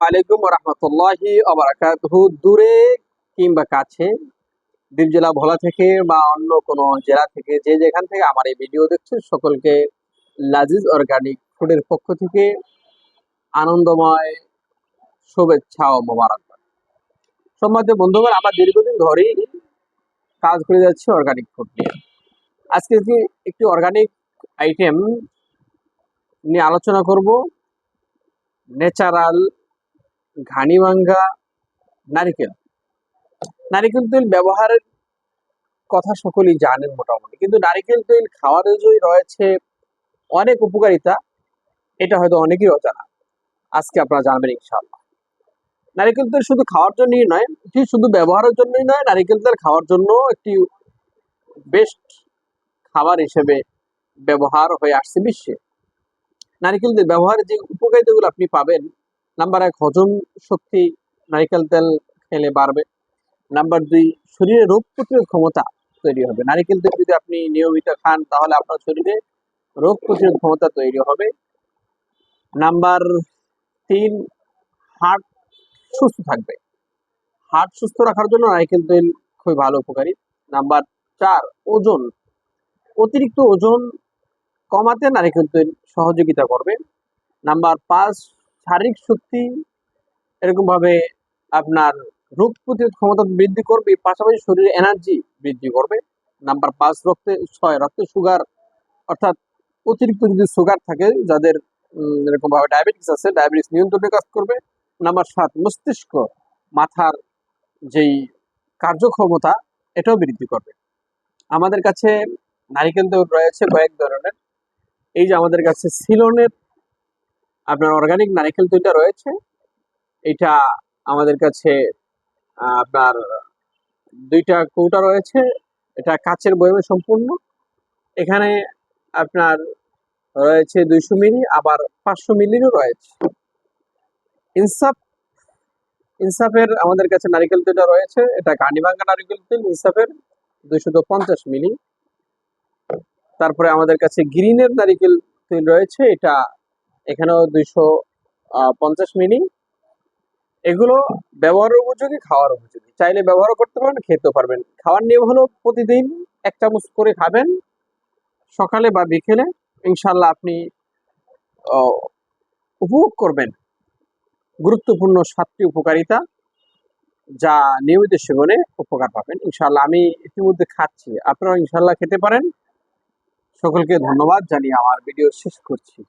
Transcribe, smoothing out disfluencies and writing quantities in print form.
আলাইকুম ওয়া রাহমাতুল্লাহি ওয়া বারাকাতুহু। দূরে কিংবা কাছে, দ্বীপ জেলা ভোলা থেকে বা অন্য কোনো জেলা থেকে যে যেখান থেকে আমার এই ভিডিও দেখছেন, সকলকে লাজিজ অর্গানিক ফুডের পক্ষ থেকে আনন্দময় শুভেচ্ছা ও মোবারকবাদ। সম্মানিত বন্ধুগণ, আমরা দীর্ঘদিন ধরেই কাজ করে যাচ্ছি অর্গানিক ফুড নিয়ে। আজকে একটি অর্গানিক আইটেম নিয়ে আলোচনা করব। ন্যাচারাল ঘানি ভাঙ্গা নারিকেল তেল ব্যবহারের কথা সকলেই জানেন মোটামুটি, কিন্তু নারিকেল তেল খাওয়ার যে রয়েছে অনেক উপকারিতা, এটা হয়তো অনেকেই অজানা। আজকে আপনারা জানবেন ইনশাআল্লাহ। নারিকেল তেল শুধু খাওয়ার জন্যই নয়, শুধু ব্যবহারের জন্যই নয়, নারিকেল তেল খাওয়ার জন্য একটি বেস্ট খাবার হিসেবে ব্যবহার হয়ে আসছে বিশ্বে। নারিকেল তেল ব্যবহারের যে উপকারিতাগুলো আপনি পাবেন, নাম্বার 1, হজম শক্তি নারিকেল তেল খেলে বাড়বে। নাম্বার 2, শরীরে রোগ প্রতিরোধ ক্ষমতা তৈরি হবে। নারিকেল তেল যদি আপনি নিয়মিত খান, তাহলে আপনার শরীরে রোগ প্রতিরোধ ক্ষমতা তৈরি হবে। নাম্বার 3, হার্ট সুস্থ থাকবে। হার্ট সুস্থ রাখার জন্য নারিকেল তেল খুবই ভালো উপকারী। নাম্বার 4, ওজন, অতিরিক্ত ওজন কমাতে নারিকেল তেল সহযোগিতা করবে। নাম্বার 5, শারীরিক শক্তি, এরকম ভাবে আপনার রোগ প্রতিরোধ ক্ষমতা বৃদ্ধি করবে, পাশাপাশি শরীরে এনার্জি বৃদ্ধি করবে। নাম্বার 5, রক্তে সুগার, অর্থাৎ অতিরিক্ত যদি সুগার থাকে, যাদের এরকম ভাবে ডায়াবেটিস আছে, ডায়াবেটিস নিয়ন্ত্রণে কাজ করবে। নাম্বার 7, মস্তিষ্ক, মাথার যেই কার্যক্ষমতা, এটাও বৃদ্ধি করবে। আমাদের কাছে নারিকেল তেল রয়েছে কয়েক ধরনের। এই যে আমাদের কাছে সিলনের আপনার অর্গানিক নারিকেল তেলটা রয়েছে, এটা আমাদের কাছে আপনার 2টা কৌটা রয়েছে। এটা কাচের বয়ামে সম্পূর্ণ। এখানে আপনার রয়েছে 200 মিলি, আবার 500 মিলিরও রয়েছে। ইনসাফের আমাদের কাছে নারিকেল তেলটা রয়েছে, এটা ঘানি ভাঙ্গা নারিকেল তেল, ইনসাফের 250 মিলি। তারপরে আমাদের কাছে গ্রিনের নারিকেল তেল রয়েছে, এটা এখানেও 250 মিলি। এগুলো ব্যবহারের উপযোগী, খাওয়ার উপযোগী, চাইলে ব্যবহারও করতে পারবেন, খেতেও পারবেন। খাওয়ার নিয়ম হলো প্রতিদিন 1 চামচ করে খাবেন, সকালে বা বিকেলে। ইনশাল্লাহ আপনি উপভোগ করবেন গুরুত্বপূর্ণ 7টি উপকারিতা, যা নিয়মিত সেবনে উপকার পাবেন ইনশাল্লাহ। আমি ইতিমধ্যে খাচ্ছি, আপনারাও ইনশাল্লাহ খেতে পারেন। সকলকে ধন্যবাদ জানিয়ে আমার ভিডিও শেষ করছি।